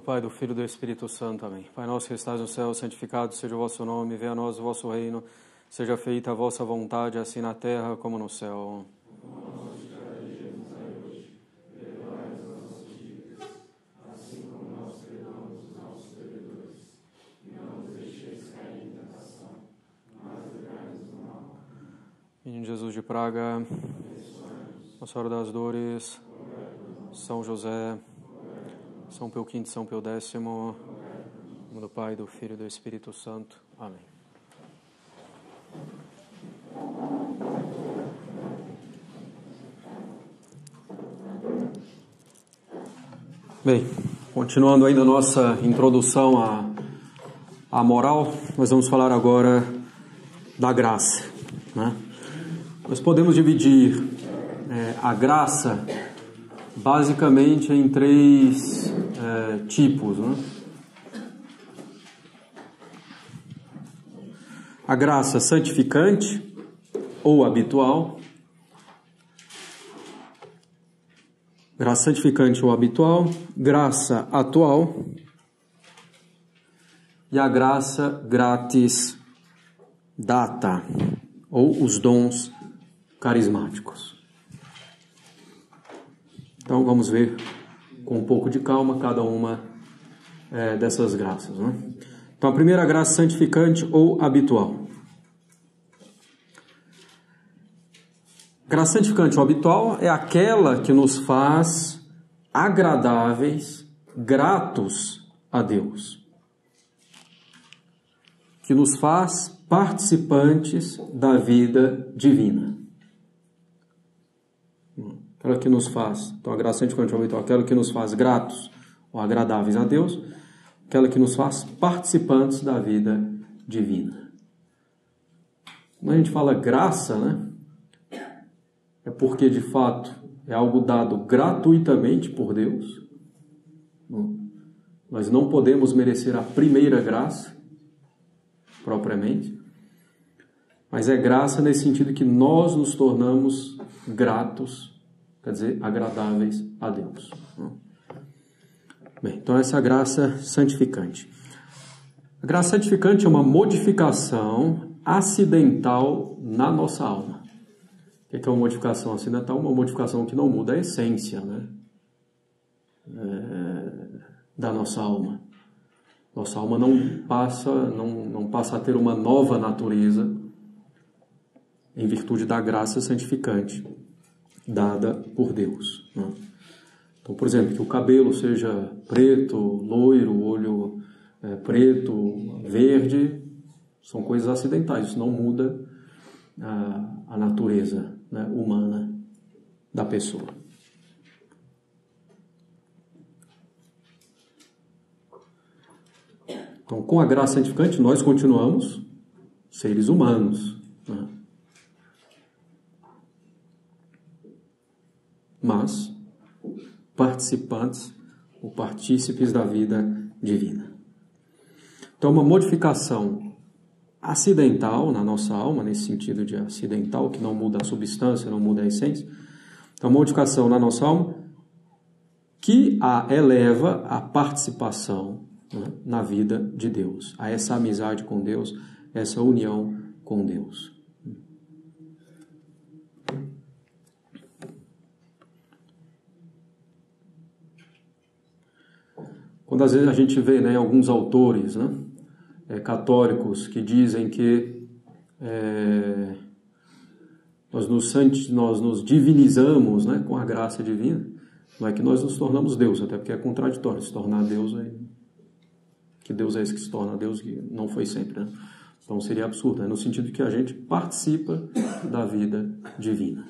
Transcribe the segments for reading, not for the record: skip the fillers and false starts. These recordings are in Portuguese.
Do Pai, do Filho e do Espírito Santo. Amém. Pai nosso que estás no céu, santificado seja o vosso nome, venha a nós o vosso reino, seja feita a vossa vontade, assim na terra como no céu. Menino Jesus de Praga, Nossa Senhora das Dores, São José, São Pio V, São Pio X, em nome do Pai, do Filho e do Espírito Santo. Amém. Bem, continuando ainda a nossa introdução à moral, nós vamos falar agora da graça, né? Nós podemos dividir a graça basicamente em três tipos, né? A graça santificante ou habitual, graça santificante ou habitual, graça atual e a graça gratis data, ou os dons carismáticos. Então vamos ver com um pouco de calma cada uma dessas graças, né? Então a primeira graça santificante ou habitual. Graça santificante ou habitual é aquela que nos faz agradáveis, gratos a Deus, que nos faz participantes da vida divina. Aquela que nos faz, então a graça santificante ou habitual, aquela que nos faz gratos ou agradáveis a Deus, aquela que nos faz participantes da vida divina. Quando a gente fala graça, né, é porque de fato é algo dado gratuitamente por Deus. Nós não podemos merecer a primeira graça, propriamente, mas é graça nesse sentido que nós nos tornamos gratos, quer dizer, agradáveis a Deus. Bem, então essa é a graça santificante. A graça santificante é uma modificação acidental na nossa alma. O que é uma modificação acidental? Uma modificação que não muda a essência, né, da nossa alma. Nossa alma não passa a ter uma nova natureza em virtude da graça santificante dada por Deus, né? Então, por exemplo, que o cabelo seja preto, loiro, olho preto, verde, são coisas acidentais, isso não muda a natureza, né, humana da pessoa. Então, com a graça santificante, nós continuamos seres humanos, né? Mas participantes ou partícipes da vida divina. Então, uma modificação acidental na nossa alma, nesse sentido de acidental, que não muda a substância, não muda a essência. Então, uma modificação na nossa alma que a eleva à participação, né, na vida de Deus, a essa amizade com Deus, essa união com Deus. Quando às vezes a gente vê, né, alguns autores, né, católicos que dizem que nós nos divinizamos, né, com a graça divina, não é que nós nos tornamos Deus, até porque é contraditório se tornar Deus, que Deus é esse que se torna Deus, que não foi sempre, né? Então seria absurdo, né, no sentido de que a gente participa da vida divina.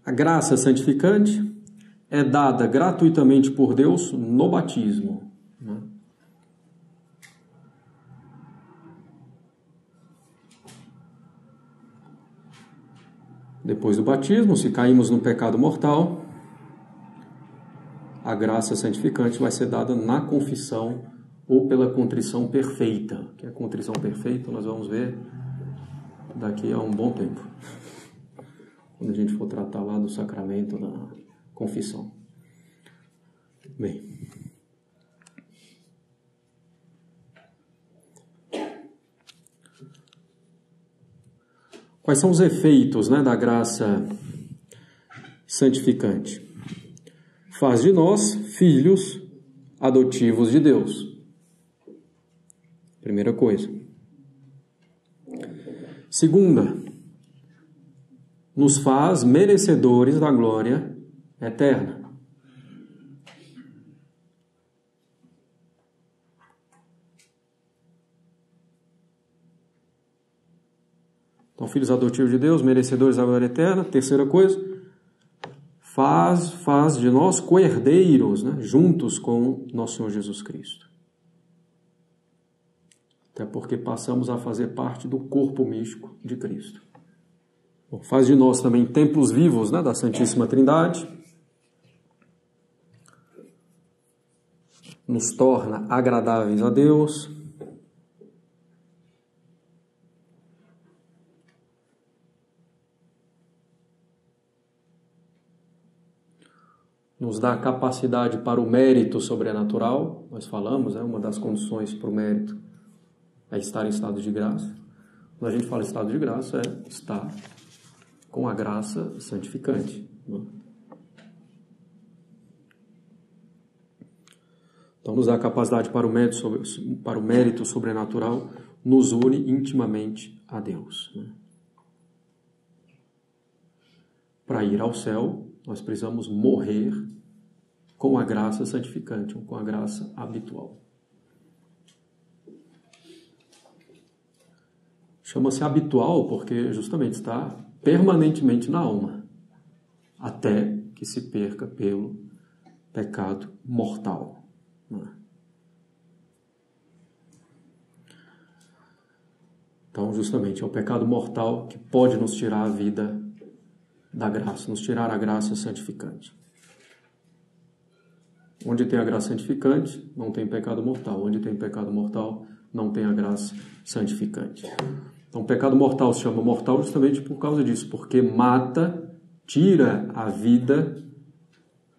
A graça santificante é dada gratuitamente por Deus no batismo, né? Depois do batismo, se caímos no pecado mortal, a graça santificante vai ser dada na confissão ou pela contrição perfeita, que a contrição perfeita nós vamos ver daqui a um bom tempo. quando a gente for tratar lá do sacramento da confissão. Bem, quais são os efeitos, né, da graça santificante? Faz de nós filhos adotivos de Deus. Primeira coisa. Segunda, nos faz merecedores da glória eterna. Então, filhos adotivos de Deus, merecedores da glória eterna. Terceira coisa, faz de nós co-herdeiros, né, juntos com nosso Senhor Jesus Cristo. Até porque passamos a fazer parte do corpo místico de Cristo. Bom, faz de nós também templos vivos, né, da Santíssima Trindade. Nos torna agradáveis a Deus. Nos dá capacidade para o mérito sobrenatural. Nós falamos, né, uma das condições para o mérito é estar em estado de graça. Quando a gente fala estado de graça, é estar com a graça santificante. Então, nos dá capacidade para o mérito sobrenatural, nos une intimamente a Deus. Para ir ao céu, nós precisamos morrer com a graça santificante, ou com a graça habitual. Chama-se habitual porque justamente está permanentemente na alma, até que se perca pelo pecado mortal. Então, justamente, é o pecado mortal que pode nos tirar a vida da graça, nos tirar a graça santificante. Onde tem a graça santificante, não tem pecado mortal. Onde tem pecado mortal, não tem a graça santificante. Então, o pecado mortal se chama mortal justamente por causa disso, porque mata, tira a vida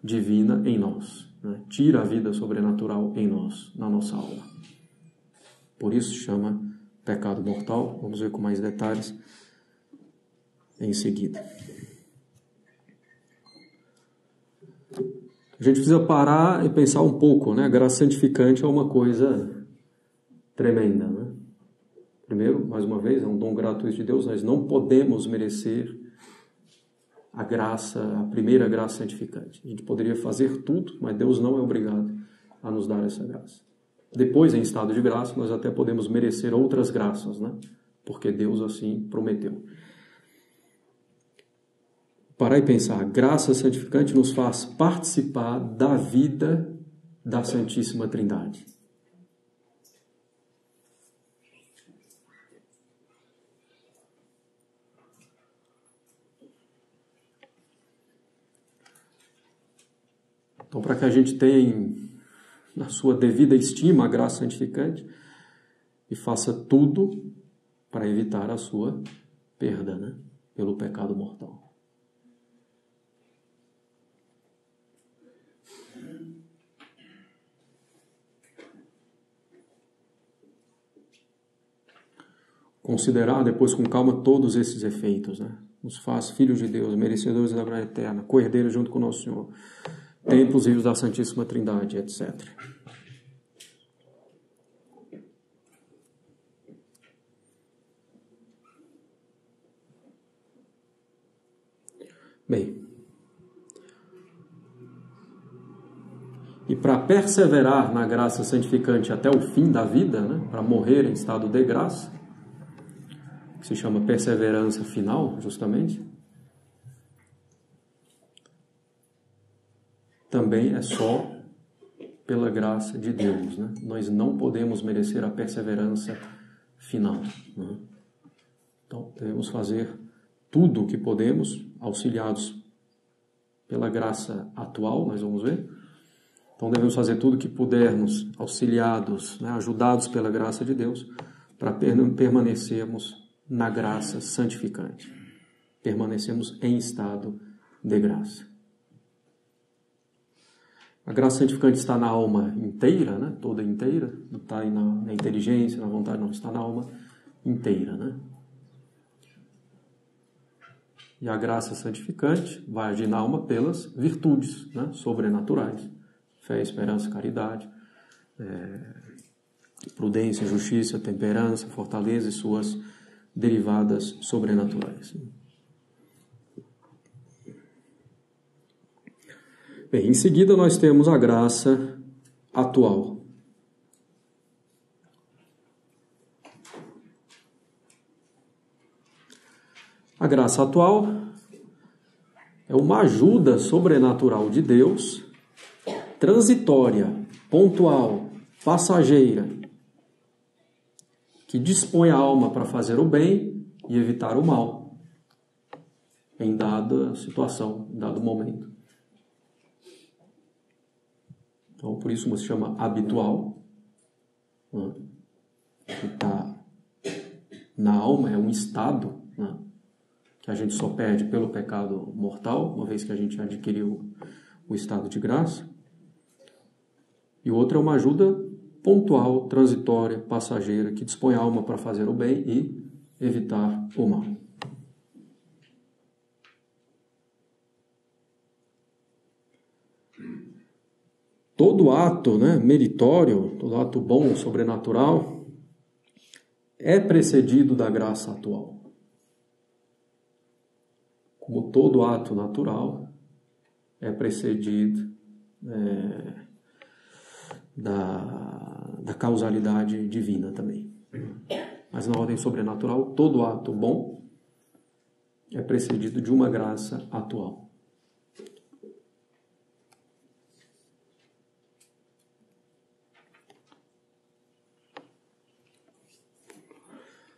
divina em nós, né? Tira a vida sobrenatural em nós, na nossa alma. Por isso se chama pecado mortal. Vamos ver com mais detalhes em seguida. A gente precisa parar e pensar um pouco, né? A graça santificante é uma coisa tremenda, né? Primeiro, mais uma vez, é um dom gratuito de Deus. Nós não podemos merecer a graça, a primeira graça santificante. A gente poderia fazer tudo, mas Deus não é obrigado a nos dar essa graça. Depois, em estado de graça, nós até podemos merecer outras graças, né? Porque Deus assim prometeu. Parar e pensar, a graça santificante nos faz participar da vida da Santíssima Trindade. Então, para que a gente tenha na sua devida estima a graça santificante e faça tudo para evitar a sua perda, né? Pelo pecado mortal. Considerar depois com calma todos esses efeitos, né? Nos faz filhos de Deus, merecedores da glória eterna, co-herdeiros junto com o nosso Senhor, templos vivos da Santíssima Trindade, etc. Bem, e para perseverar na graça santificante até o fim da vida, né? Para morrer em estado de graça, que se chama perseverança final, justamente, também é só pela graça de Deus, né? Nós não podemos merecer a perseverança final, né? Então, devemos fazer tudo o que podemos, auxiliados pela graça atual, nós vamos ver. Então, devemos fazer tudo o que pudermos, auxiliados, né, ajudados pela graça de Deus, para permanecermos na graça santificante. permanecemos em estado de graça. A graça santificante está na alma inteira, né? Toda inteira, não está aí na inteligência, na vontade, não, está na alma inteira, né? E a graça santificante vai agir na alma pelas virtudes, né? Sobrenaturais. Fé, esperança, caridade, prudência, justiça, temperança, fortaleza e suas derivadas sobrenaturais. Bem, em seguida nós temos a graça atual. A graça atual é uma ajuda sobrenatural de Deus, transitória, pontual, passageira, que dispõe a alma para fazer o bem e evitar o mal, em dada situação, em dado momento. Então, por isso se chama habitual, né? Que está na alma, é um estado, né? Que a gente só perde pelo pecado mortal, uma vez que a gente adquiriu o estado de graça. E outra é uma ajuda pontual, transitória, passageira, que dispõe a alma para fazer o bem e evitar o mal. Todo ato, né, meritório, todo ato bom, sobrenatural, é precedido da graça atual. Como todo ato natural é precedido da causalidade divina também. Mas na ordem sobrenatural, todo ato bom é precedido de uma graça atual.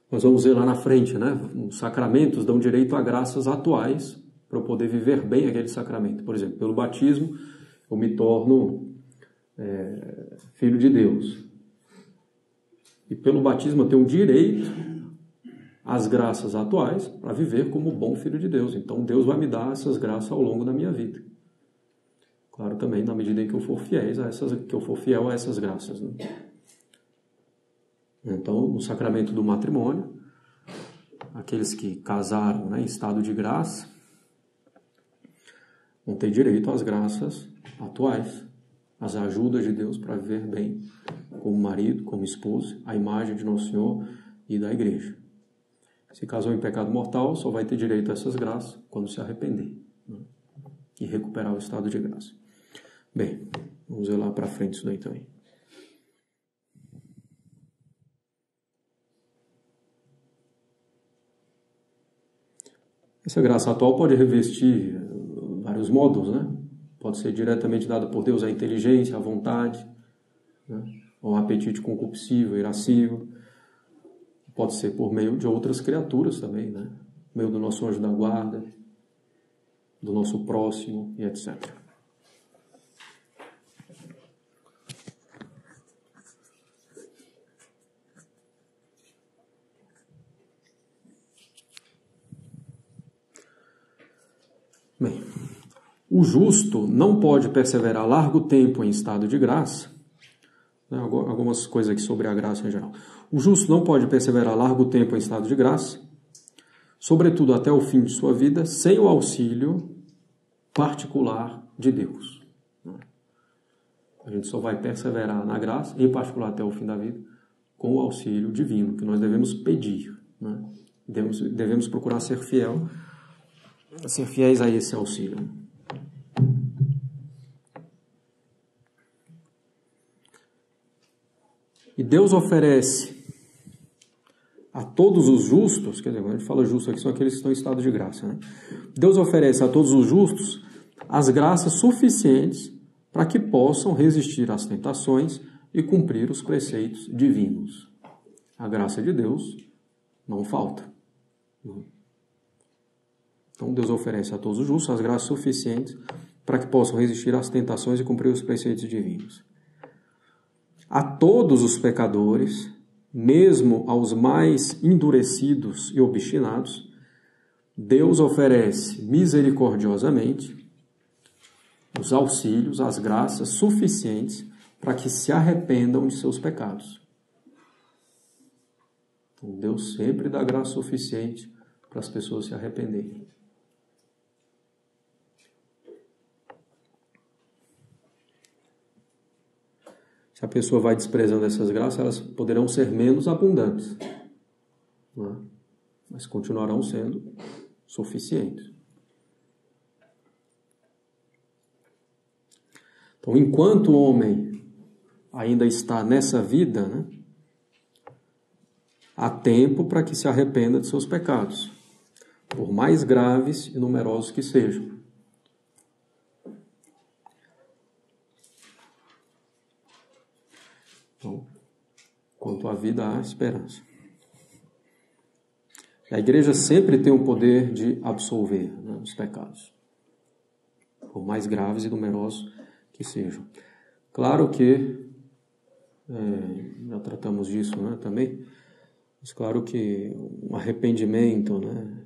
Nós vamos ver lá na frente, né? Os sacramentos dão direito a graças atuais para eu poder viver bem aquele sacramento. Por exemplo, pelo batismo, eu me torno filho de Deus. E pelo batismo eu tenho direito às graças atuais para viver como bom filho de Deus. Então Deus vai me dar essas graças ao longo da minha vida. Claro, também na medida em que eu for fiel a essas graças, né? Então, no sacramento do matrimônio, aqueles que casaram, né, em estado de graça vão ter direito às graças atuais, às ajudas de Deus para viver bem como marido, como esposo, a imagem de Nosso Senhor e da Igreja. Se casou em pecado mortal, só vai ter direito a essas graças quando se arrepender, né, e recuperar o estado de graça. Bem, vamos ver lá para frente isso daí também. Essa graça atual pode revestir vários modos, né? Pode ser diretamente dada por Deus a inteligência, a vontade, né? O apetite concupiscível, irascível. Pode ser por meio de outras criaturas também, né? Por meio do nosso anjo da guarda, do nosso próximo e etc. Bem, o justo não pode perseverar largo tempo em estado de graça. Algumas coisas aqui sobre a graça em geral. O justo não pode perseverar largo tempo em estado de graça, sobretudo até o fim de sua vida, sem o auxílio particular de Deus. A gente só vai perseverar na graça, em particular até o fim da vida, com o auxílio divino, que nós devemos pedir, né? Devemos procurar ser fiéis a esse auxílio. E Deus oferece a todos os justos, quer dizer, quando a gente fala justo aqui, são aqueles que estão em estado de graça, né? Deus oferece a todos os justos as graças suficientes para que possam resistir às tentações e cumprir os preceitos divinos. A graça de Deus não falta. Então Deus oferece a todos os justos as graças suficientes para que possam resistir às tentações e cumprir os preceitos divinos. A todos os pecadores, mesmo aos mais endurecidos e obstinados, Deus oferece misericordiosamente os auxílios, as graças suficientes para que se arrependam de seus pecados. Então, Deus sempre dá graça suficiente para as pessoas se arrependerem. Se a pessoa vai desprezando essas graças, elas poderão ser menos abundantes, não é? Mas continuarão sendo suficientes. Então, enquanto o homem ainda está nessa vida, né, há tempo para que se arrependa de seus pecados, por mais graves e numerosos que sejam. Então, quanto à vida, há esperança. A igreja sempre tem o poder de absolver, né, os pecados, por mais graves e numerosos que sejam. Claro que, já tratamos disso, né, também, mas claro que um arrependimento, né,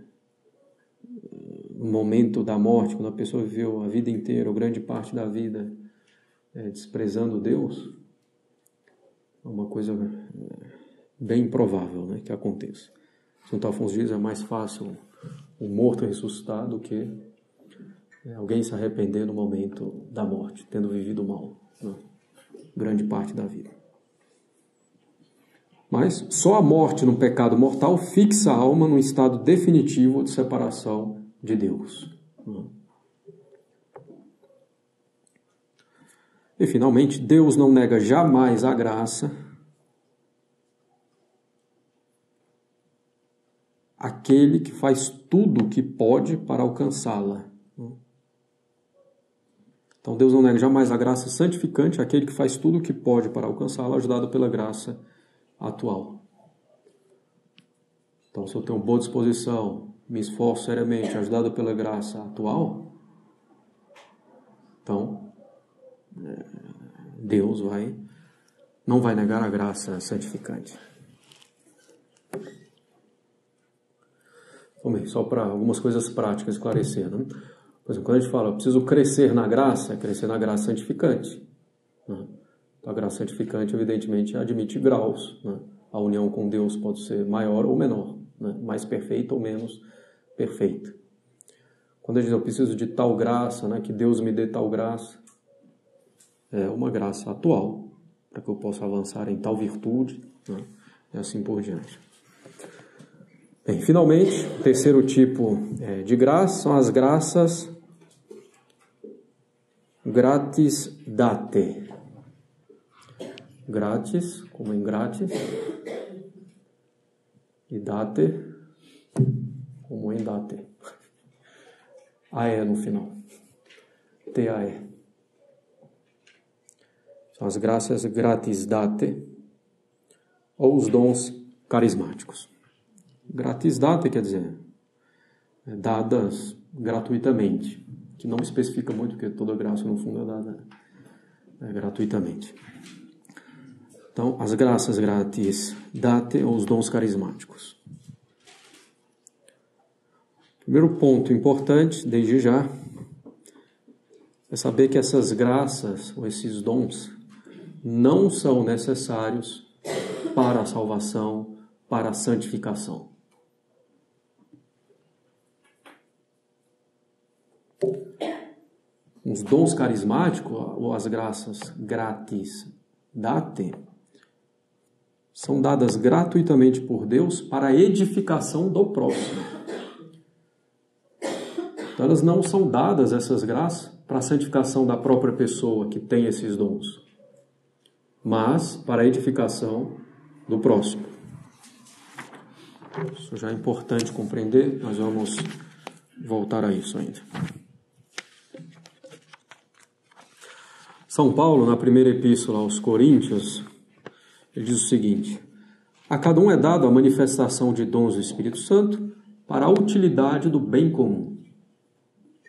no momento da morte, quando a pessoa viveu a vida inteira, ou grande parte da vida, desprezando Deus, é uma coisa bem improvável, né, que aconteça. Santo Afonso diz, é mais fácil um morto ressuscitar do que alguém se arrepender no momento da morte, tendo vivido mal, né, grande parte da vida. Mas só a morte no pecado mortal fixa a alma num estado definitivo de separação de Deus. E, finalmente, Deus não nega jamais a graça àquele que faz tudo o que pode para alcançá-la. Então, Deus não nega jamais a graça santificante àquele que faz tudo o que pode para alcançá-la, ajudado pela graça atual. Então, se eu tenho boa disposição, me esforço seriamente, ajudado pela graça atual, então, Deus não vai negar a graça santificante. Bem, só para algumas coisas práticas esclarecer, né? Por exemplo, quando a gente fala, eu preciso crescer na graça, é crescer na graça santificante, né? Então, a graça santificante, evidentemente, admite graus, né? A união com Deus pode ser maior ou menor, né? Mais perfeita ou menos perfeita. Quando a gente diz, eu preciso de tal graça, né? Que Deus me dê tal graça, é uma graça atual, para que eu possa avançar em tal virtude, né? E assim por diante. Bem, finalmente, o terceiro tipo de graça são as graças gratis date. Gratis, como em grátis, e date, como em date. AE no final. TAE. São as graças gratis date, ou os dons carismáticos. Gratis date quer dizer dadas gratuitamente, que não especifica muito, porque toda graça no fundo é dada gratuitamente. Então, as graças gratis date ou os dons carismáticos. Primeiro ponto importante, desde já, é saber que essas graças ou esses dons não são necessários para a salvação, para a santificação. Os dons carismáticos, ou as graças gratis date, são dadas gratuitamente por Deus para a edificação do próximo. Então, elas não são dadas, essas graças, para a santificação da própria pessoa que tem esses dons, mas para a edificação do próximo. Isso já é importante compreender, nós vamos voltar a isso ainda. São Paulo, na primeira epístola aos Coríntios, ele diz o seguinte: a cada um é dado a manifestação de dons do Espírito Santo para a utilidade do bem comum.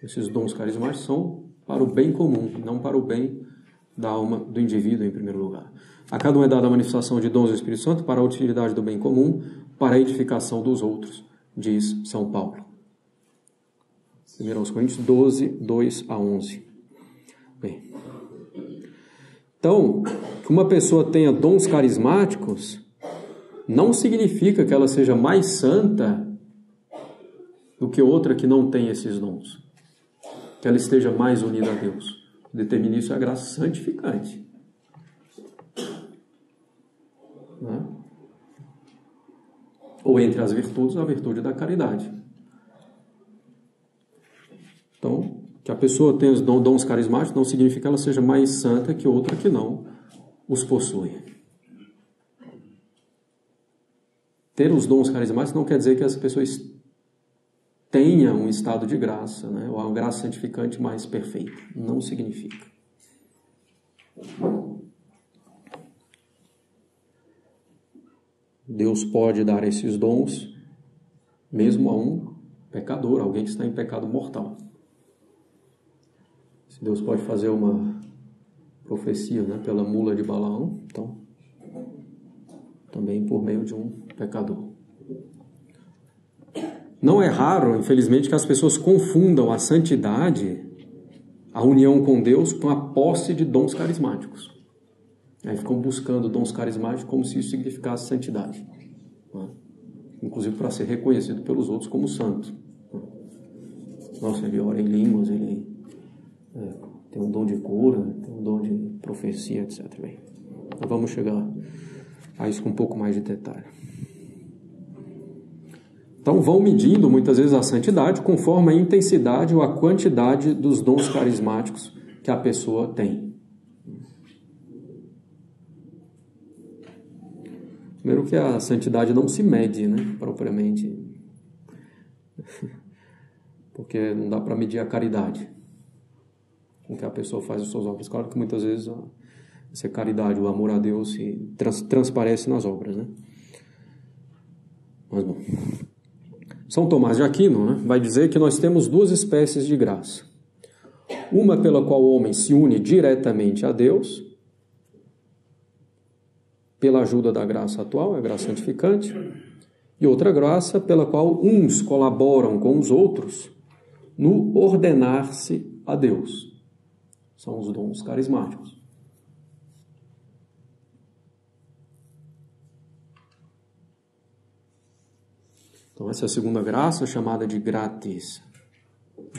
Esses dons carismáticos são para o bem comum, não para o bem da alma do indivíduo em primeiro lugar. A cada um é dada a manifestação de dons do Espírito Santo para a utilidade do bem comum, para a edificação dos outros, diz São Paulo. 1 Coríntios 12, 2 a 11. Bem, então, que uma pessoa tenha dons carismáticos não significa que ela seja mais santa do que outra que não tem esses dons. Que ela esteja mais unida a Deus. Determina isso a graça santificante. Né? Ou entre as virtudes, a virtude da caridade. Então, que a pessoa tenha os dons carismáticos não significa que ela seja mais santa que outra que não os possui. Ter os dons carismáticos não quer dizer que as pessoas tenham um estado de graça, né? Ou uma graça santificante mais perfeita. Não significa. Deus pode dar esses dons mesmo a um pecador, alguém que está em pecado mortal. Se Deus pode fazer uma profecia, né, pela mula de Balaão, então também por meio de um pecador. Não é raro, infelizmente, que as pessoas confundam a santidade, a união com Deus, com a posse de dons carismáticos. Aí ficam buscando dons carismáticos como se isso significasse santidade. Né? Inclusive para ser reconhecido pelos outros como santo. Nossa, ele ora em línguas, ele tem um dom de cura, tem um dom de profecia, etc. Bem, então vamos chegar a isso com um pouco mais de detalhe. Então vão medindo muitas vezes a santidade conforme a intensidade ou a quantidade dos dons carismáticos que a pessoa tem. Primeiro que a santidade não se mede, né, propriamente. Porque não dá para medir a caridade com que a pessoa faz as suas obras. Claro que muitas vezes essa caridade, o amor a Deus se transparece nas obras, né? Mas bom, São Tomás de Aquino, né, vai dizer que nós temos duas espécies de graça. Uma pela qual o homem se une diretamente a Deus, pela ajuda da graça atual, a graça santificante, e outra graça pela qual uns colaboram com os outros no ordenar-se a Deus. São os dons carismáticos. Então essa é a segunda graça, chamada de gratis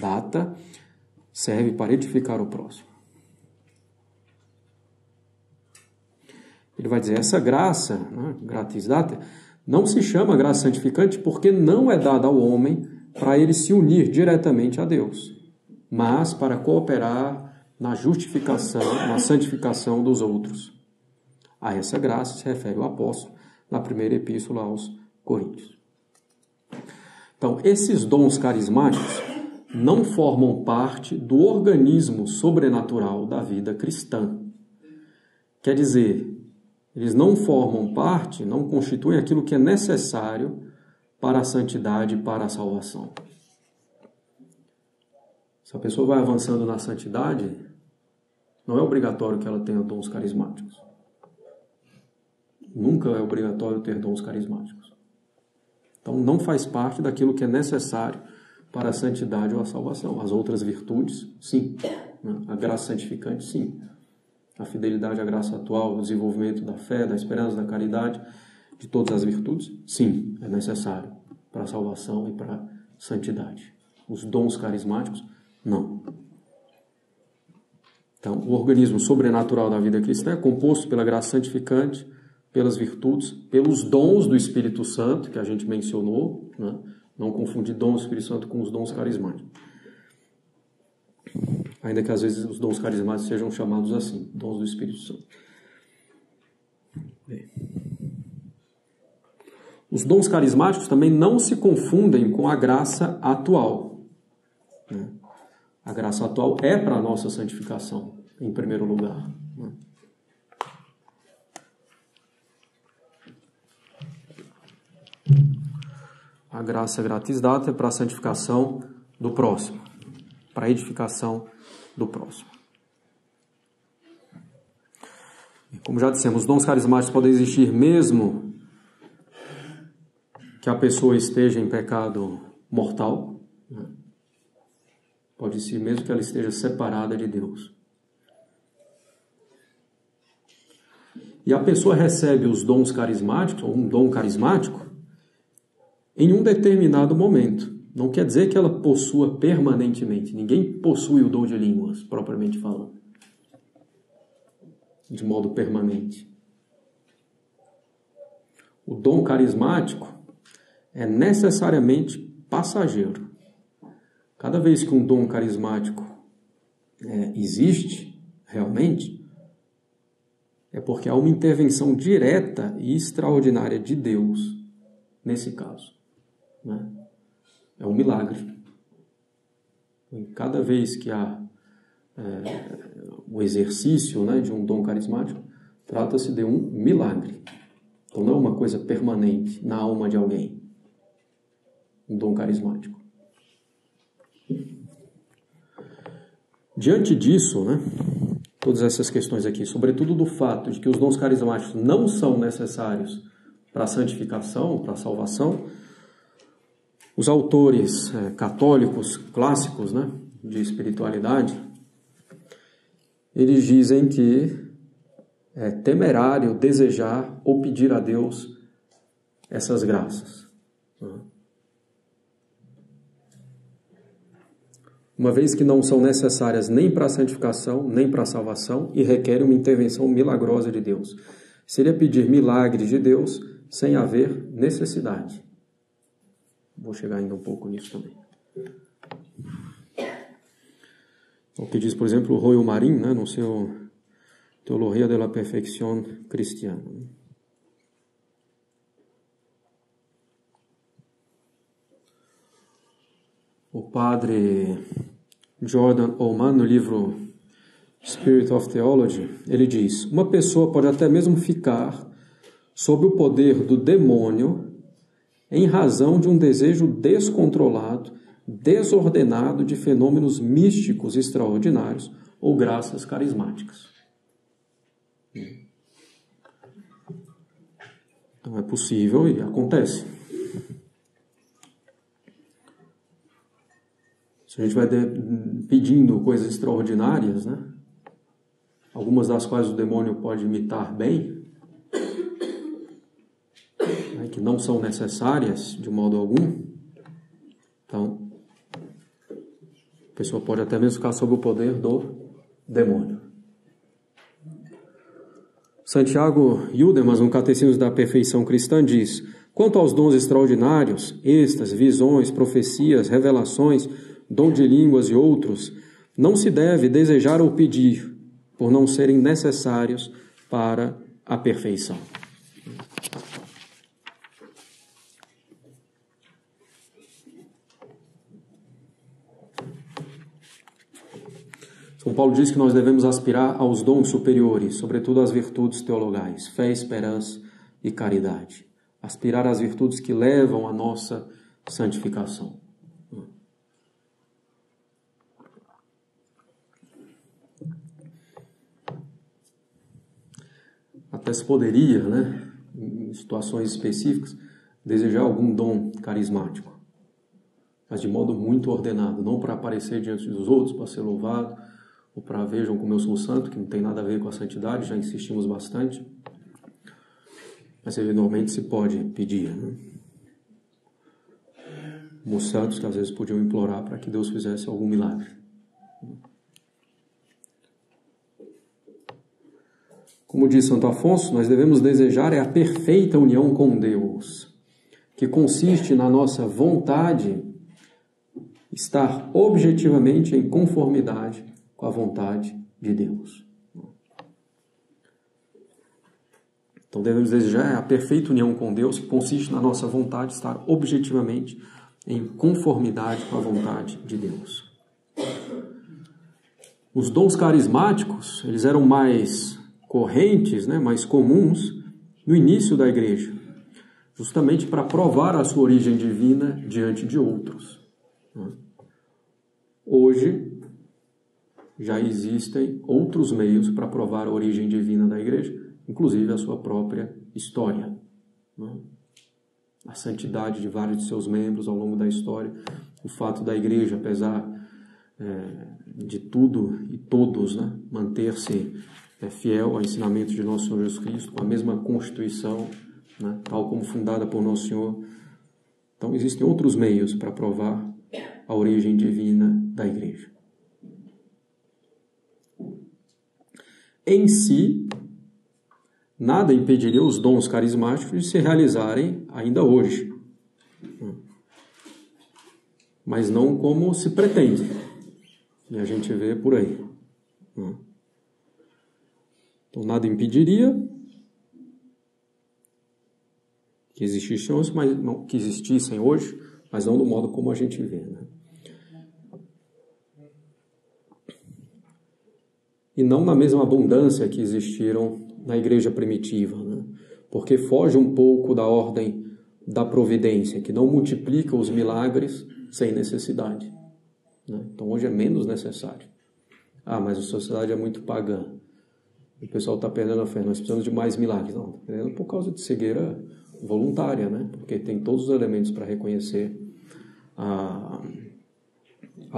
data, serve para edificar o próximo. Ele vai dizer, essa graça, né, gratis data, não se chama graça santificante porque não é dada ao homem para ele se unir diretamente a Deus, mas para cooperar na justificação, na santificação dos outros. A essa graça se refere o apóstolo na primeira epístola aos Coríntios. Então, esses dons carismáticos não formam parte do organismo sobrenatural da vida cristã. Quer dizer, eles não formam parte, não constituem aquilo que é necessário para a santidade e para a salvação. Se a pessoa vai avançando na santidade, não é obrigatório que ela tenha dons carismáticos. Nunca é obrigatório ter dons carismáticos. Então, não faz parte daquilo que é necessário para a santidade ou a salvação. As outras virtudes, sim. A graça santificante, sim. A fidelidade à graça atual, o desenvolvimento da fé, da esperança, da caridade, de todas as virtudes, sim, é necessário para a salvação e para a santidade. Os dons carismáticos, não. Então, o organismo sobrenatural da vida cristã é composto pela graça santificante, pelas virtudes, pelos dons do Espírito Santo, que a gente mencionou, né? Não confundir dons do Espírito Santo com os dons carismáticos. Ainda que às vezes os dons carismáticos sejam chamados assim, dons do Espírito Santo. Bem. Os dons carismáticos também não se confundem com a graça atual. Né? A graça atual é para a nossa santificação, em primeiro lugar. Né? A graça gratis data é para a santificação do próximo, para a edificação do próximo. Como já dissemos, os dons carismáticos podem existir mesmo que a pessoa esteja em pecado mortal, né? pode ser mesmo que ela esteja separada de Deus. E a pessoa recebe os dons carismáticos, ou um dom carismático, em um determinado momento. Não quer dizer que ela possua permanentemente. Ninguém possui o dom de línguas, propriamente falando, de modo permanente. O dom carismático é necessariamente passageiro. Cada vez que um dom carismático existe, realmente, é porque há uma intervenção direta e extraordinária de Deus, nesse caso. Né? É um milagre. E cada vez que há o exercício, né, de um dom carismático, trata-se de um milagre. Então não é uma coisa permanente na alma de alguém. Um dom carismático. Diante disso, né, todas essas questões aqui, sobretudo do fato de que os dons carismáticos não são necessários para a santificação, para a salvação, os autores católicos clássicos, né, de espiritualidade, eles dizem que é temerário desejar ou pedir a Deus essas graças. Uma vez que não são necessárias nem para a santificação, nem para a salvação, e requerem uma intervenção milagrosa de Deus. Seria pedir milagres de Deus sem haver necessidade. Vou chegar ainda um pouco nisso também. O que diz, por exemplo, o Royo Marin, né, no seu Teologia de la Perfección Cristiana. O padre Jordan Oman, no livro Spirit of Theology, ele diz: uma pessoa pode até mesmo ficar sob o poder do demônio em razão de um desejo descontrolado, desordenado de fenômenos místicos extraordinários ou graças carismáticas. Então é possível e acontece. Se a gente vai pedindo coisas extraordinárias, né? Algumas das quais o demônio pode imitar bem, né? Que não são necessárias de modo algum, então a pessoa pode até mesmo ficar sob o poder do demônio. Santiago Yudemas, no Catecismo da Perfeição Cristã, diz: quanto aos dons extraordinários, êxtase, visões, profecias, revelações, dom de línguas e outros, não se deve desejar ou pedir, por não serem necessários para a perfeição. São Paulo diz que nós devemos aspirar aos dons superiores, sobretudo às virtudes teologais, fé, esperança e caridade. Aspirar às virtudes que levam à nossa santificação. Até se poderia, né, em situações específicas, desejar algum dom carismático, mas de modo muito ordenado, não para aparecer diante dos outros, para ser louvado, ou para vejam como eu sou santo, que não tem nada a ver com a santidade, já insistimos bastante, mas eventualmente se pode pedir, né? Como os santos que às vezes podiam implorar para que Deus fizesse algum milagre. Como diz Santo Afonso, nós devemos desejar a perfeita união com Deus, que consiste na nossa vontade estar objetivamente em conformidade com a vontade de Deus. Então devemos desejar a perfeita união com Deus, que consiste na nossa vontade estar objetivamente em conformidade com a vontade de Deus. Os dons carismáticos, eles eram mais correntes, né, mais comuns no início da igreja, justamente para provar a sua origem divina diante de outros. Hoje, já existem outros meios para provar a origem divina da igreja, inclusive a sua própria história. A santidade de vários de seus membros ao longo da história, o fato da igreja, apesar de tudo e todos, né? Manter-se fiel ao ensinamento de nosso Senhor Jesus Cristo, com a mesma Constituição, né? Tal como fundada por nosso Senhor. Então, existem outros meios para provar a origem divina da Igreja. Em si, nada impediria os dons carismáticos de se realizarem ainda hoje, mas não como se pretende, e a gente vê por aí. Então, nada impediria que existissem hoje, mas não do modo como a gente vê, né? E não na mesma abundância que existiram na igreja primitiva, né? Porque foge um pouco da ordem da providência, que não multiplica os milagres sem necessidade, né? Então hoje é menos necessário. Mas a sociedade é muito pagã, o pessoal está perdendo a fé, nós precisamos de mais milagres. Não, está perdendo por causa de cegueira voluntária, né? Porque tem todos os elementos para reconhecer a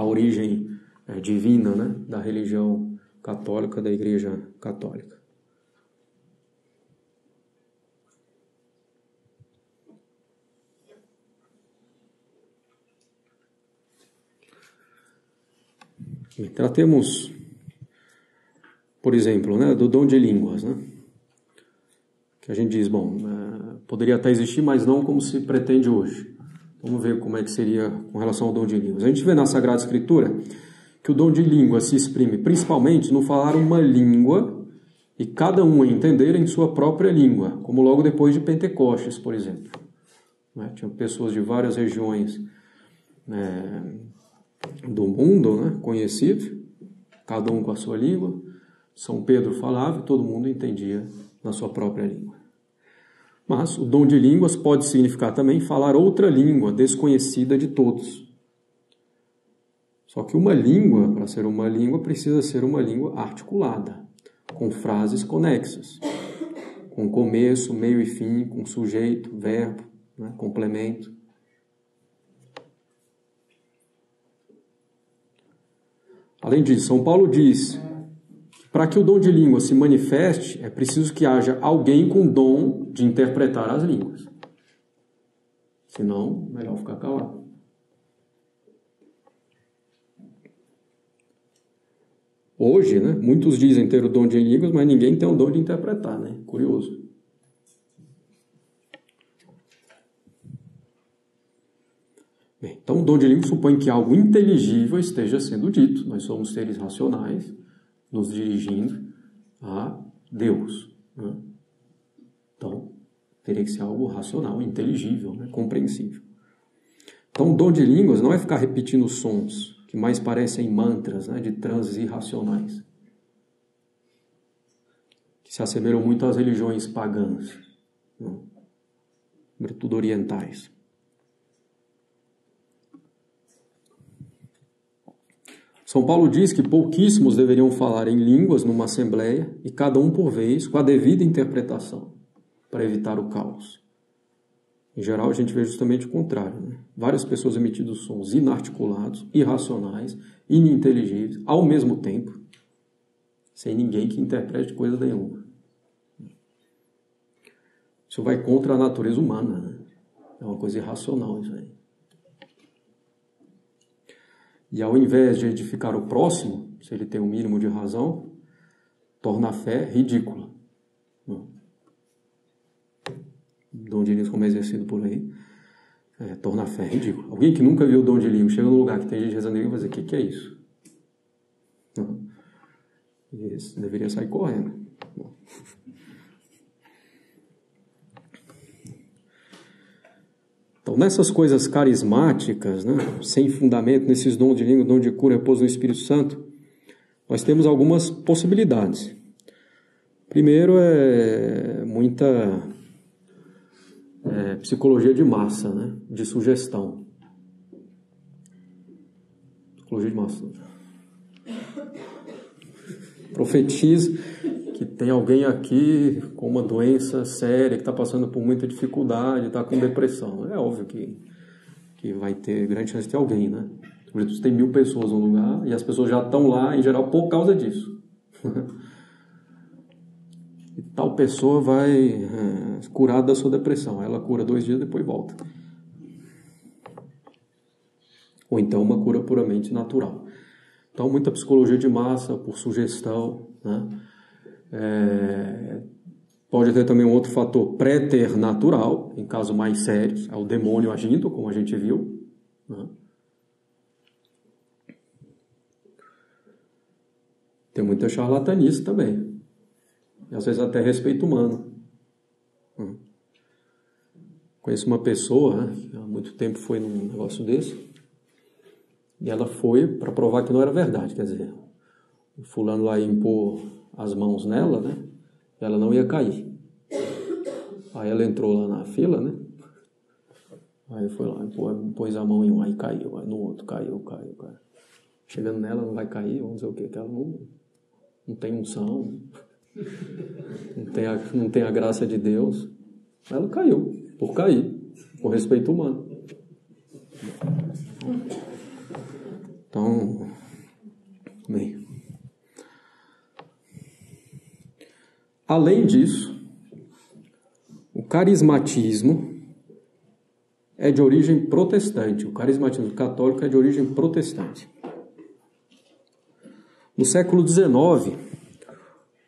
origem divina, né? Da religião católica, da Igreja Católica. E tratemos, por exemplo, né, do dom de línguas, né? Que a gente diz, poderia até existir, mas não como se pretende hoje. Vamos ver como é que seria com relação ao dom de línguas. A gente vê na Sagrada Escritura que o dom de língua se exprime principalmente no falar uma língua e cada um entender em sua própria língua, como logo depois de Pentecostes, por exemplo. Tinham pessoas de várias regiões do mundo, né, conhecido, cada um com a sua língua. São Pedro falava e todo mundo entendia na sua própria língua. Mas o dom de línguas pode significar também falar outra língua desconhecida de todos. Só que uma língua, para ser uma língua, precisa ser uma língua articulada, com frases conexas, com começo, meio e fim, com sujeito, verbo, né, complemento. Além disso, São Paulo diz que para que o dom de língua se manifeste, é preciso que haja alguém com dom de interpretar as línguas. Senão, melhor ficar calado. Hoje, né, muitos dizem ter o dom de línguas, mas ninguém tem o dom de interpretar, né? Curioso. Bem, então, o dom de línguas supõe que algo inteligível esteja sendo dito. Nós somos seres racionais, nos dirigindo a Deus, né? Então, teria que ser algo racional, inteligível, né? Compreensível. Então, o dom de línguas não é ficar repetindo sons que mais parecem mantras, né, de transes irracionais, que se assemelham muito às religiões pagãs, né, sobretudo orientais. São Paulo diz que pouquíssimos deveriam falar em línguas numa assembleia e cada um por vez com a devida interpretação, para evitar o caos. Em geral, a gente vê justamente o contrário, né? Várias pessoas emitindo sons inarticulados, irracionais, ininteligíveis, ao mesmo tempo, sem ninguém que interprete coisa nenhuma. Isso vai contra a natureza humana, né? É uma coisa irracional isso aí. E ao invés de edificar o próximo, se ele tem o mínimo de razão, torna a fé ridícula. O dom de línguas como é exercido por aí, torna a fé ridícula. Alguém que nunca viu o dom de línguas, chega num lugar que tem gente rezando em língua e vai dizer, o que é isso? Esse deveria sair correndo. Então, nessas coisas carismáticas, né, sem fundamento, nesses dons de língua, dom de cura, repouso no Espírito Santo, nós temos algumas possibilidades. Primeiro é muita psicologia de massa, né, de sugestão. Psicologia de massa. Profetiza que tem alguém aqui com uma doença séria, que está passando por muita dificuldade, está com depressão. É óbvio que vai ter grande chance de ter alguém, né? Por exemplo, tem 1000 pessoas no lugar e as pessoas já estão lá, em geral, por causa disso. E tal pessoa vai curar da sua depressão. Ela cura 2 dias, depois volta. Ou então uma cura puramente natural. Então, muita psicologia de massa, por sugestão, né? Pode ter também um outro fator préternatural, em casos mais sérios, é o demônio agindo, como a gente viu, né? Tem muita charlatanice também. E às vezes até respeito humano. Conheço uma pessoa, né, que há muito tempo foi num negócio desse, e ela foi para provar que não era verdade. Quer dizer, o fulano lá ia impor as mãos nela, né, e ela não ia cair. Aí ela entrou lá na fila, né, aí foi lá, pôs a mão em um, aí caiu, aí no outro caiu. Chegando nela, não vai cair, vamos dizer o quê? Que ela não tem unção, não tem a graça de Deus. Ela caiu, por cair, por respeito humano. Então, bem. Além disso, o carismatismo é de origem protestante. O carismatismo católico é de origem protestante. No século XIX,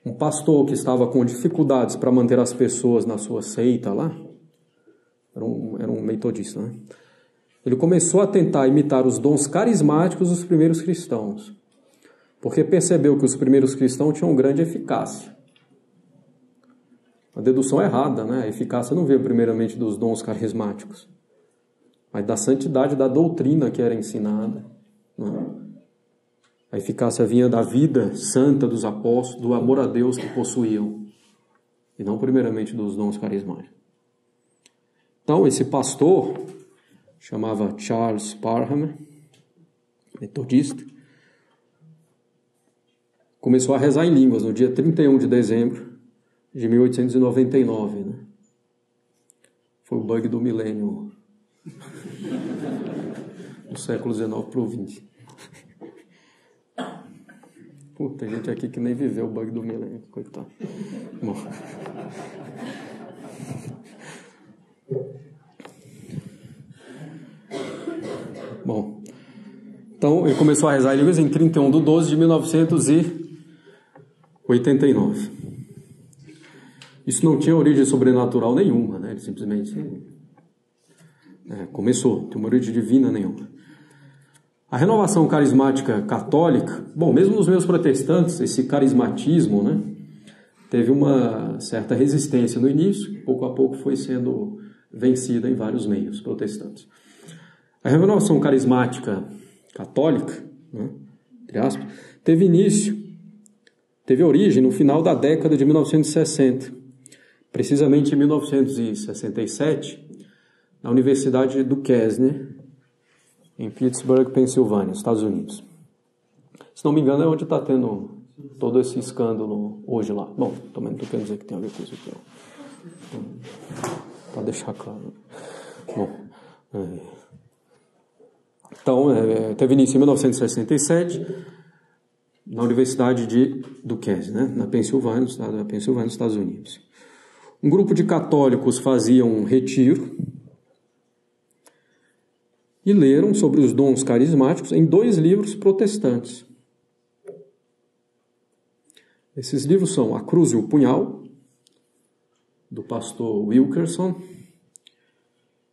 um pastor que estava com dificuldades para manter as pessoas na sua seita lá, era um metodista, né? Ele começou a tentar imitar os dons carismáticos dos primeiros cristãos, porque percebeu que os primeiros cristãos tinham grande eficácia. Uma dedução errada, né? A eficácia não veio primeiramente dos dons carismáticos, mas da santidade da doutrina que era ensinada, né? A eficácia vinha da vida santa dos apóstolos, do amor a Deus que possuíam, e não primeiramente dos dons carismáticos. Então, esse pastor, chamava Charles Parham, metodista, começou a rezar em línguas no dia 31 de dezembro de 1899. Né? Foi o bug do milênio, do século XIX para o XX. Tem gente aqui que nem viveu o bug do milênio, coitado. Bom. Bom, então ele começou a rezar em línguas em 31/12/1989. Isso não tinha origem sobrenatural nenhuma, né? Ele simplesmente começou, tem uma origem divina nenhuma. A renovação carismática católica, bom, mesmo nos meios protestantes, esse carismatismo, né, teve uma certa resistência no início, pouco a pouco foi sendo vencida em vários meios protestantes. A renovação carismática católica, né, entre aspas, teve origem no final da década de 1960, precisamente em 1967, na Universidade do Duquesne, em Pittsburgh, Pensilvânia, Estados Unidos. Se não me engano, é onde está tendo todo esse escândalo hoje lá. Bom, também não estou querendo dizer que tem a ver com isso aqui. Para deixar claro. Bom, então, teve início em 1967, na Universidade de Duquesne, né, na Pensilvânia, no estado da Pensilvânia, nos Estados Unidos. Um grupo de católicos fazia um retiro e leram sobre os dons carismáticos em 2 livros protestantes. Esses livros são A Cruz e o Punhal, do pastor Wilkerson,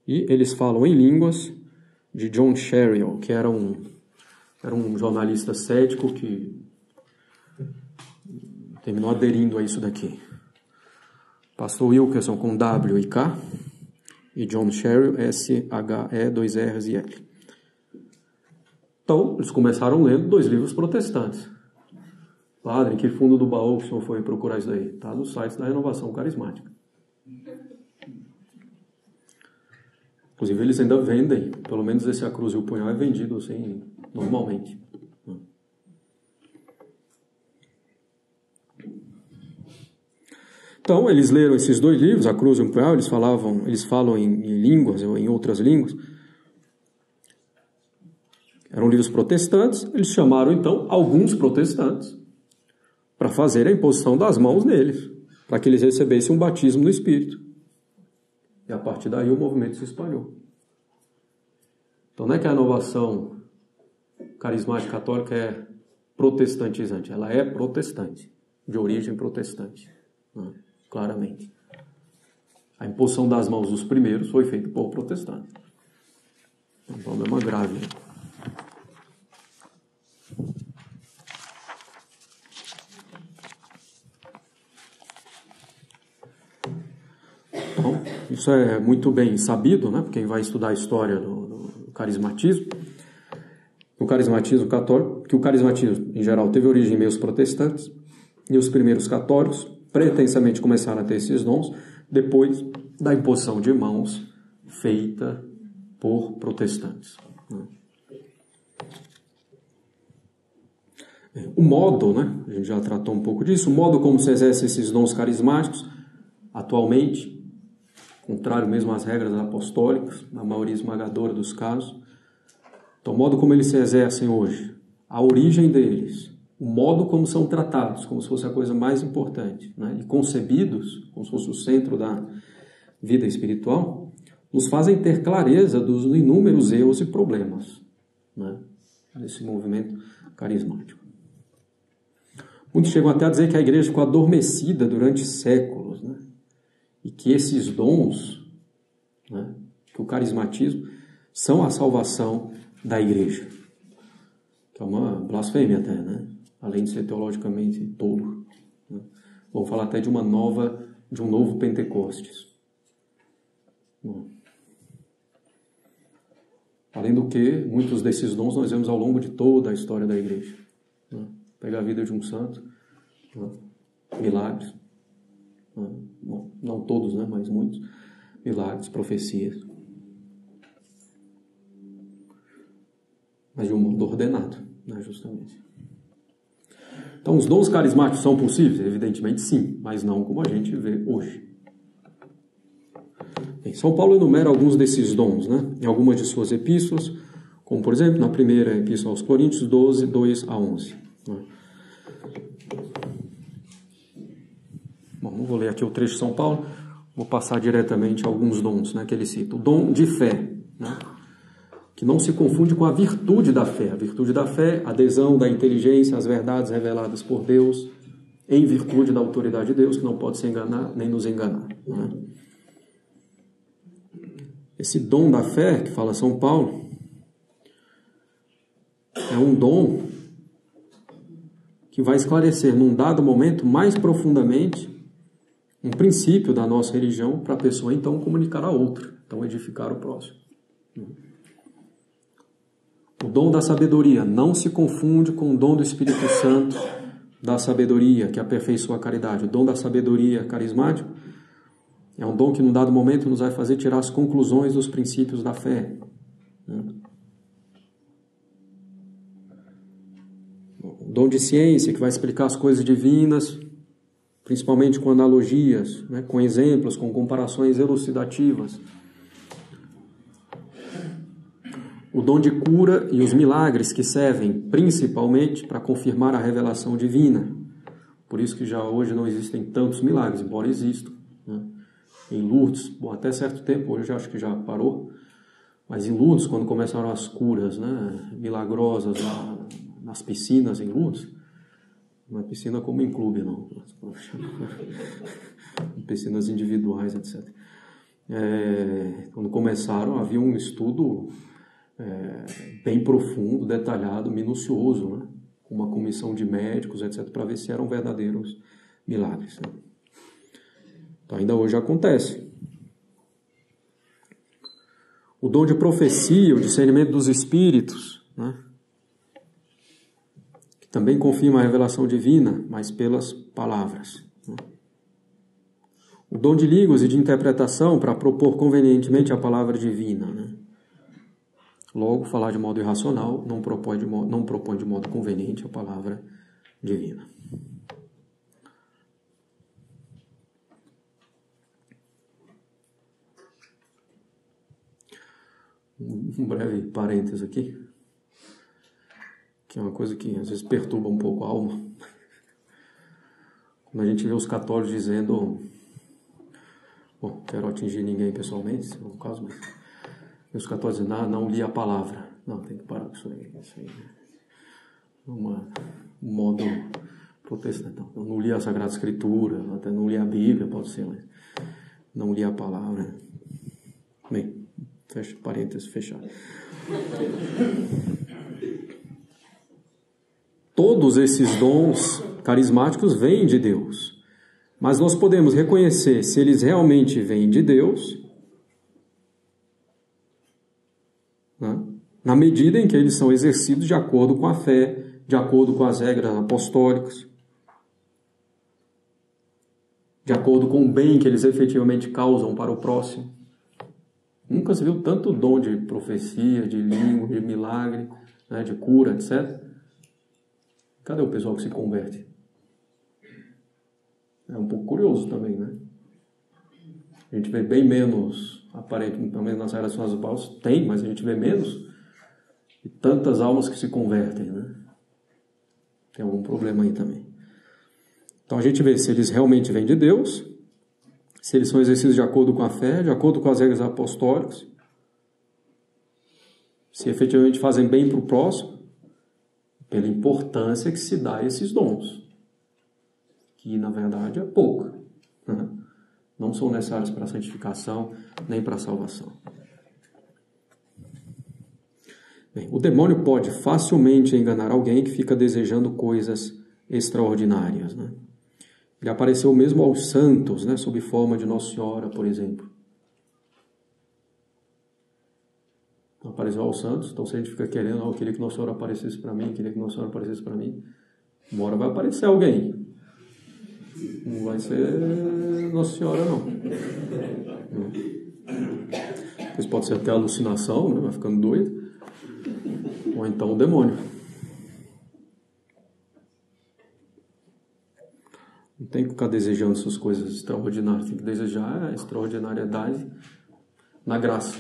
e eles falam em línguas, de John Sherrill, que era um jornalista cético que terminou aderindo a isso daqui. Pastor Wilkerson com W e K, e John Sherrill, S-H-E, 2 R's e L. Então, eles começaram lendo 2 livros protestantes. Padre, em que fundo do baú que o senhor foi procurar isso daí? Está no site da Renovação Carismática. Inclusive, eles ainda vendem, pelo menos esse A Cruz e o Punhal é vendido assim, normalmente. Então, eles leram esses 2 livros, A Cruz e o Punhal, eles falam em línguas ou em outras línguas. Eram livros protestantes, eles chamaram então alguns protestantes para fazer a imposição das mãos neles, para que eles recebessem um batismo no Espírito. E a partir daí o movimento se espalhou. Então não é que a renovação carismática católica é protestantizante, ela é protestante, de origem protestante, né? Claramente. A imposição das mãos dos primeiros foi feita por protestantes. É um problema grave. Então, isso é muito bem sabido, né? Quem vai estudar a história do carismatismo. O carismatismo católico, que o carismatismo, em geral, teve origem em meios protestantes, e os primeiros católicos pretensamente começaram a ter esses dons depois da imposição de mãos feita por protestantes. O modo, né? A gente já tratou um pouco disso, o modo como se exerce esses dons carismáticos, atualmente, contrário mesmo às regras apostólicas, na maioria esmagadora dos casos. Então, o modo como eles se exercem hoje, a origem deles, o modo como são tratados, como se fosse a coisa mais importante, né? E concebidos, como se fosse o centro da vida espiritual, nos fazem ter clareza dos inúmeros erros e problemas, né, desse movimento carismático. Muitos chegam até a dizer que a igreja ficou adormecida durante séculos, né, e que esses dons, né, que o carismatismo, são a salvação da igreja. Que é uma blasfêmia até, né? Além de ser teologicamente tolo. Né? Vamos falar até de um novo Pentecostes. Bom. Além do que, muitos desses dons nós vemos ao longo de toda a história da igreja. Né? Pega a vida de um santo, né? Milagres. Né? Bom, não todos, né? Mas muitos. Milagres, profecias. Mas de um modo ordenado, né? Justamente. Então, os dons carismáticos são possíveis? Evidentemente sim, mas não como a gente vê hoje. Bem, São Paulo enumera alguns desses dons, né, em algumas de suas epístolas, como, por exemplo, na primeira epístola aos Coríntios 12, 2 a 11. Né. Bom, não vou ler aqui o trecho de São Paulo, vou passar diretamente a alguns dons, né, que ele cita. O dom de fé, né, que não se confunde com a virtude da fé. A virtude da fé, adesão da inteligência às verdades reveladas por Deus, em virtude da autoridade de Deus, que não pode se enganar nem nos enganar. Né? Esse dom da fé, que fala São Paulo, é um dom que vai esclarecer, num dado momento, mais profundamente, um princípio da nossa religião para a pessoa, então, comunicar a outra, então, edificar o próximo. O dom da sabedoria não se confunde com o dom do Espírito Santo da sabedoria, que aperfeiçoa a caridade. O dom da sabedoria carismática é um dom que, num dado momento, nos vai fazer tirar as conclusões dos princípios da fé. O dom de ciência, que vai explicar as coisas divinas, principalmente com analogias, né, com exemplos, com comparações elucidativas. O dom de cura e os milagres que servem principalmente para confirmar a revelação divina. Por isso que já hoje não existem tantos milagres, embora existam. Né? Em Lourdes, bom, até certo tempo, hoje eu acho que já parou, mas em Lourdes, quando começaram as curas, né, milagrosas nas piscinas em Lourdes, não é piscina como em clube, não. Piscinas individuais, etc. Quando começaram, havia um estudo bem profundo, detalhado, minucioso, né? Com uma comissão de médicos, etc., para ver se eram verdadeiros milagres. Né? Então, ainda hoje acontece. O dom de profecia, o discernimento dos espíritos, né? Que também confirma a revelação divina, mas pelas palavras. Né? O dom de línguas e de interpretação para propor convenientemente a palavra divina, né? Logo, falar de modo irracional não propõe de modo conveniente a palavra divina. Um breve parênteses aqui. que é uma coisa que às vezes perturba um pouco a alma. Quando a gente vê os católicos dizendo, bom, quero atingir ninguém pessoalmente, se for o caso, mas os católicos dizendo, não li a palavra. Não, tem que parar com isso aí. Isso aí um modo protestante. Eu não li a Sagrada Escritura, até não li a Bíblia, pode ser, mas não li a palavra. Bem, fecha parênteses, fechado. Todos esses dons carismáticos vêm de Deus, mas nós podemos reconhecer se eles realmente vêm de Deus, né, na medida em que eles são exercidos de acordo com a fé, de acordo com as regras apostólicas, de acordo com o bem que eles efetivamente causam para o próximo. Nunca se viu tanto dom de profecia, de língua, de milagre, né, de cura, etc. Cadê o pessoal que se converte? É um pouco curioso também, né? A gente vê bem menos, aparentemente, pelo menos nas relações dos paus, tem, mas a gente vê menos. E tantas almas que se convertem, né? Tem algum problema aí também. Então a gente vê se eles realmente vêm de Deus, se eles são exercidos de acordo com a fé, de acordo com as regras apostólicas, se efetivamente fazem bem para o próximo, pela importância que se dá a esses dons, que na verdade é pouca, né? Não são necessários para a santificação, nem para a salvação. Bem, o demônio pode facilmente enganar alguém que fica desejando coisas extraordinárias, né? Ele apareceu mesmo aos santos, né, sob forma de Nossa Senhora, por exemplo. Apareceu aos santos, então se a gente fica querendo, eu queria que Nossa Senhora aparecesse para mim, queria que Nossa Senhora aparecesse para mim, uma hora vai aparecer alguém. Não vai ser Nossa Senhora, não. Depois pode ser até alucinação, né, vai ficando doido. Ou então o demônio. Não tem que ficar desejando essas coisas extraordinárias. Tem que desejar a extraordinariedade na graça,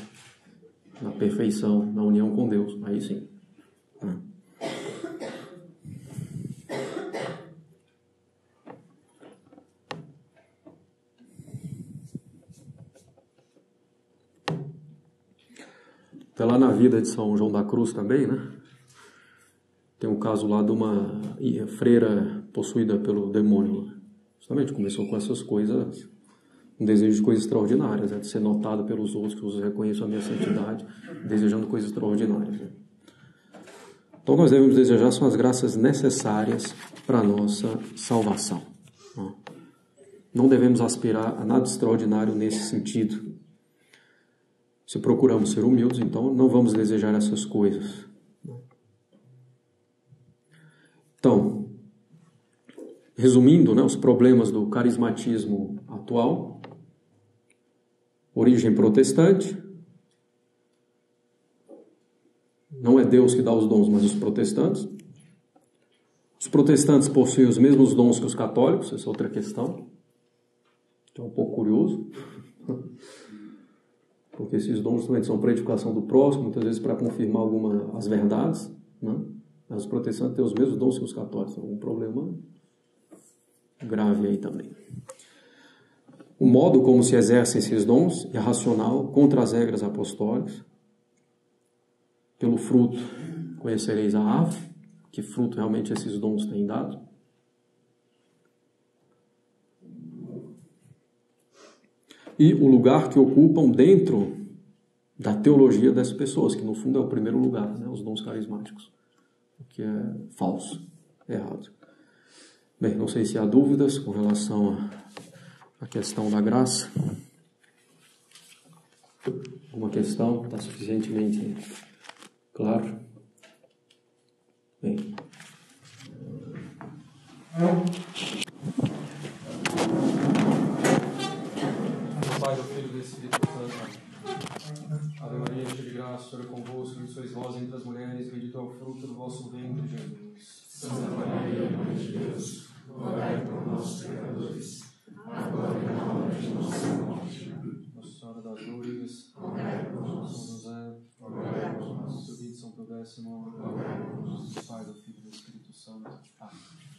na perfeição, na união com Deus. Aí sim. Até lá na vida de São João da Cruz também, né? Tem um caso lá de uma freira possuída pelo demônio. Justamente começou com essas coisas, um desejo de coisas extraordinárias, né? De ser notado pelos outros, que os reconheçam a minha santidade, desejando coisas extraordinárias, né? Então nós devemos desejar são as graças necessárias para a nossa salvação. Não devemos aspirar a nada extraordinário nesse sentido. Se procuramos ser humildes, então não vamos desejar essas coisas. Então, resumindo, né, os problemas do carismatismo atual: origem protestante, não é Deus que dá os dons, mas os protestantes. Os protestantes possuem os mesmos dons que os católicos, essa é outra questão, que é um pouco curioso, porque esses dons também são para a edificação do próximo, muitas vezes para confirmar as verdades, né? Mas os protestantes têm os mesmos dons que os católicos, algum problema grave aí também. O modo como se exercem esses dons é racional, contra as regras apostólicas. Pelo fruto conhecereis a árvore, que fruto realmente esses dons têm dado. E o lugar que ocupam dentro da teologia dessas pessoas, que no fundo é o primeiro lugar, né? Os dons carismáticos, o que é falso, errado. Bem, não sei se há dúvidas com relação à questão da graça. Uma questão está suficientemente claro? Bem. Pai, do Filho e do Espírito Santo. Ave Maria, cheia de graça, o Senhor é convosco, bendita sois vós entre as mulheres, bendito é o fruto do vosso ventre, Jesus. Santa Maria, Mãe de Deus, rogai por nós, pecadores, agora e na hora de nossa morte. Nossa Senhora das Dores, rogai por nós. São José, rogai por nós. Subido São Pudécimo, rogai por nós. Do Pai, do Filho e do Espírito Santo. Amém.